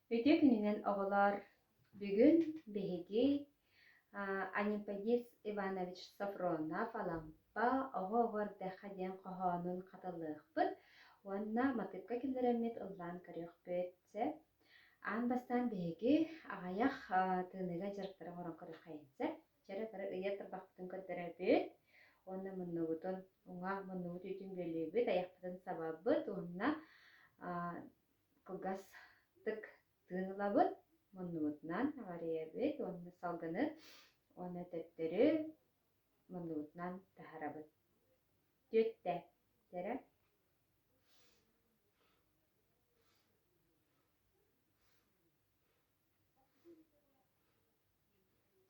Өте күнінен оғылар бүгін беһиги Анимпагис Иванович Сафронов алампа оғығыр дәхәден қоғанын қатылықпыт, онна матыпка келдеремет ыллан көріқпетсе, ан бастан беһиги ағаяқ тыныға жарықтары орын көріқайынсы, жәрі бары ұяттыр бақпытын көрдеребет, онна мұннығытын, оңа мұннығыт үйтін бөлебет, аяқпытын сабабыт, онна кылгас тык тыынылабыт, мұннығытынан ағариябет, онна салғыны, оны төттөрү мундуутунан тахарабыт. Төттө, жара.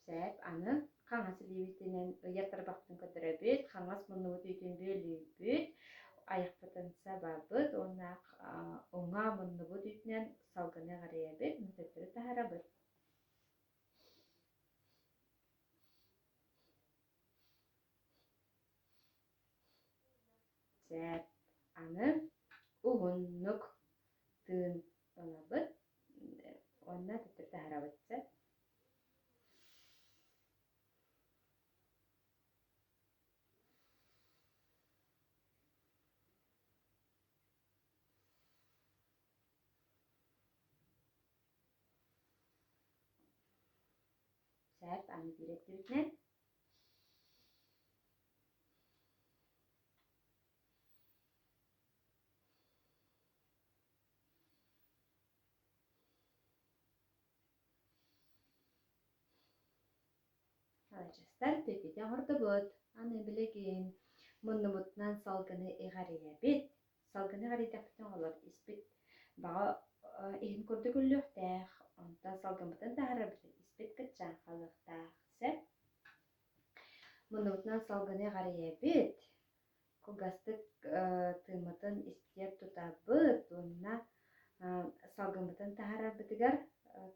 Сәп, аны қаңасы дейбитинен ыяттарбақтын көтөрөбүт, қаңас мундуут үйтүн бөлүбүт, аяқпытын сабабыт, онна оңа мундуут үйтүнен салгыны гарыябыт, төттөрү тахарабыт. Сәп, аны уғыннук тыын олабыт, онна төттөрү тахарабыт. Сәп. Сәп, аны биреттүрүтнен. Алачастар төтүтэ ғордубут, аны билеген муннумутунан салгыны иғариябит, салгыны иғаритапытын олар испит баға ихин көрдү күллүхтэх, онта салгынбытын тахарабыт, испит кытчан халықтах. Сәп, муннумутунан салгыны иғариябит, кылгастык тыымытын испитеп тутабыт, онна салгынбытын тахарабытыгар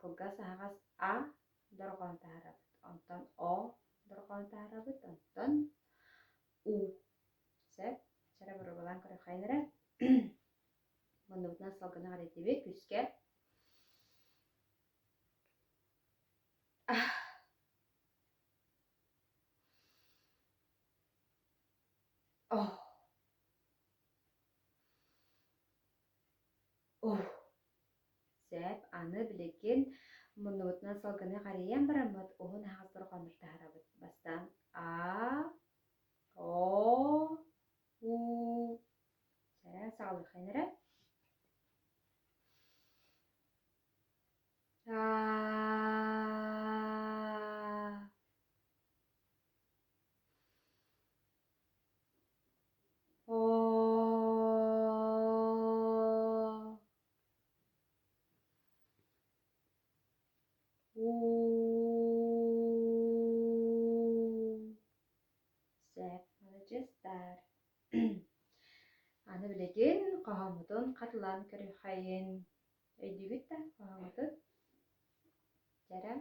кылгас ағас А доргон тахарабыт. Онтон О доргон тахарабыт, онтон У. Сәп, чара бұрыбалан көрі қайныры. Мұндығытынан салғыны ғаретебе күске. Сәп, аны білеген мұндығытынан салғыны ғариян барамыд, оғын ағыз доргоныр тахарабыт. Бастан А, О, У. Чара сағылы қайныры. А, О, У. Сәп, молодецтар. Аны білеген қоғамытын қатылан көрі қайын. Өйдігіт та қоғамытын. Жара,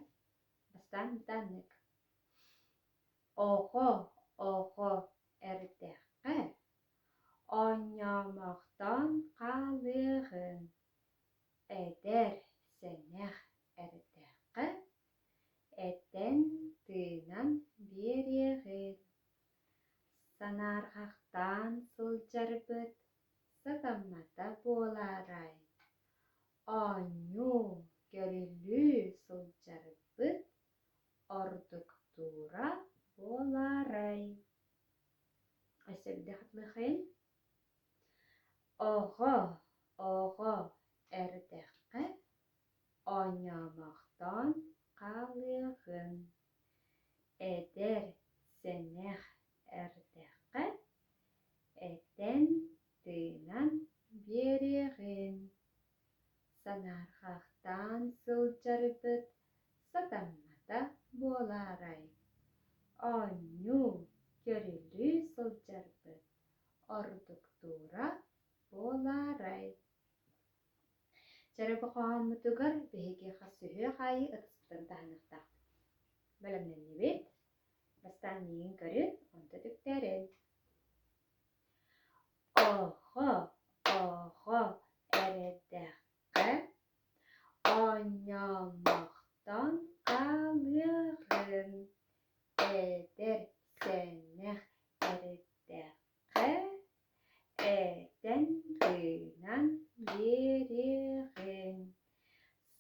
бастан даннык. Оғо, эрдэххэ, ойнамақтан қалығын. Эдер сенех эрдэххэ, этен тыынан берегін. Санарғақтан сылжарбыт, сатаммата боларай. Оңю көрілі сылжарбыт, ордуктура боларай. Өсі білді қатылы қайын. Оғо, эрдэххэ, ойнамақтан қалығын. Эдер сенех эрдэххэ, этен тыынан берегін. Санарғақтан сылжарбыт, сатаммата боларай. Оңю көрілі сылжарбыт, ордуктура боларай. Жары бұқаған мұтығар бейге қасығы қайы ұтыспытын тағынықтақ. Бәлімнен небет, бастан ең көрі онты түктәрін. Оғо, эрдэххэ, Oynamaqtan qalığın ederseniz erдэххэ eden gınan yeriğin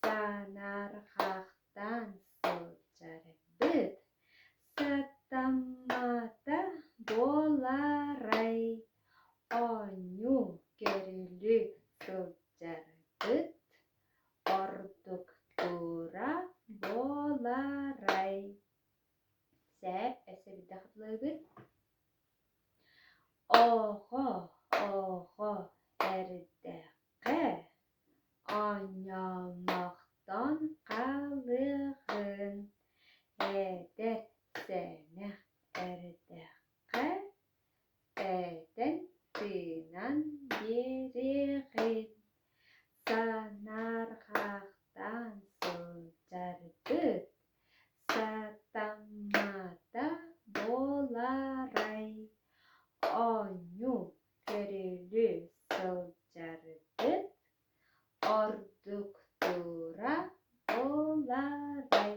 sanarğaqtan sılcarıbıt satamata bolaray onu görülü sılcarıbıt orduktura bolaray Сәп, әсі біді қытылығыр. Оғо, әрдэххэ ойнамақтан қалығын ederсeniz erдэххэ eden gınan yeriğin sanarğaqtan sılcarıbıt satamata bolaray onu görülü sılcarıbıt orduktura bolaray.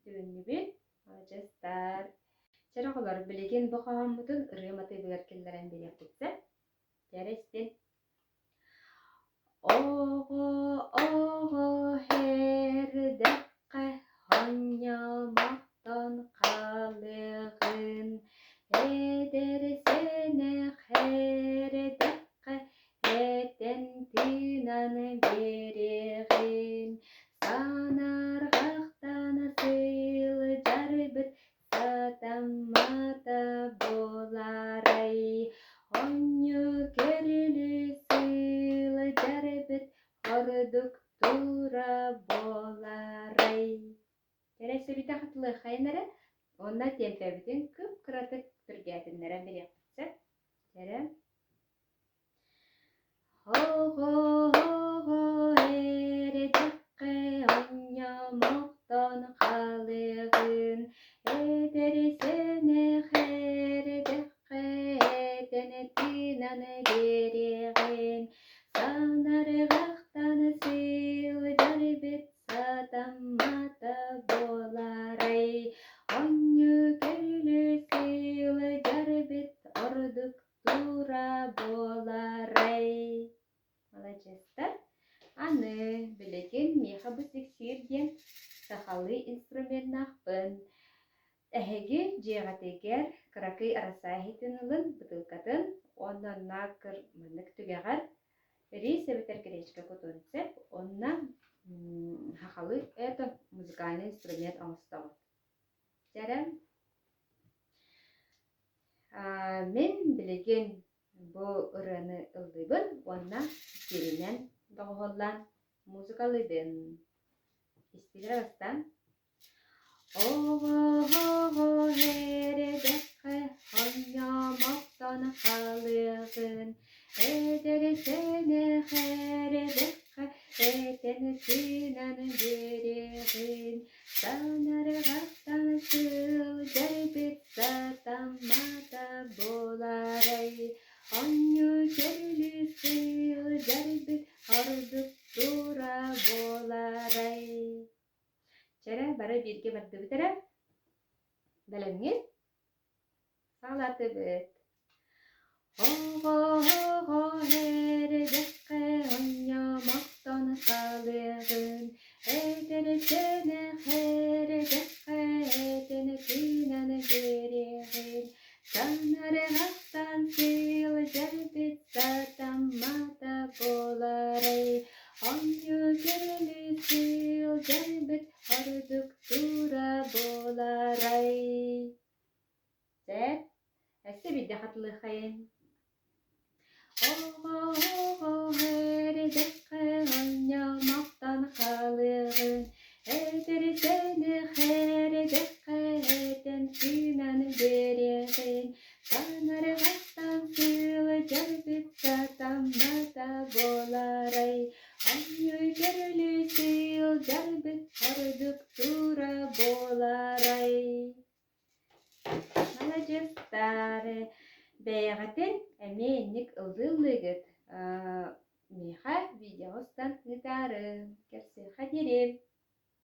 Düğünlü bir alacağızlar. Çaraqlar bilegen bu qağamıdın ırımatı bilerkelleren bir yapıtsa. Gerestin. Oğo herдэххэ oynamaqtan qalığın ederseniz erдэххэ eden gınan yeriğin sanarğaqtan sılcarıbıt satamata bolaray onu görülü sılcarıbıt orduktura bolaray. Teresi bir tahtlı xaynara, ona tempebidin kıp kıratık türgətinlərən bir yapıtsa. Terem. Oğo, erдэххэ oynamaqtan qalığın ederseniz erдэххэ eden gınan yeriğin sanarğaqtan sılcarıbıt satamata bolaray onu görülü sılcarıbıt orduktura bolaray. Молодецтар. Аны білеген меха сексирген сақалы инструментнақпын. Әхеге жеғатегер кракый арасахитынылын бытылкатын онна накыр мынык түгәғар рейса бітер керечке кутунцеп онна хақалы это музыкальный инструмент аңыстауы. Жарам. Мен білеген бұл ұраны ылдыбын, онна керінен доғылан музыкалыдын. Истилер астан. Oğo, erдэххэ oynamaqtan qalığın ederseniz erдэххэ eden gınan yeriğin sanarğaqtan sılcarıbıt satamata bolaray onu görülü sılcarıbıt orduktura bolaray. Cara bara birge bardı bitara. Balamgin. Sağlatı bit. Oğo, erдэххэ oynamaqtan qalığın ederseniz erдэххэ eden gınan yeriğin sanarğaqtan sılcarıbıt satamata bolaray onu görülü sılcarıbıt orduktura bolaray. Zet. Әсі біді қатылы қайын. Oğo, erдэххэ oynamaqtan qalığın ederseniz erдэххэ eden gınan yeriğin sanarğaqtan sılcarıbıt satamata bolaray onu görülü sılcarıbıt orduktura bolaray. Молодецтар. Бәйғатын әменік ылдылығыт миха видеостан нытары. Кәрсеха дерем.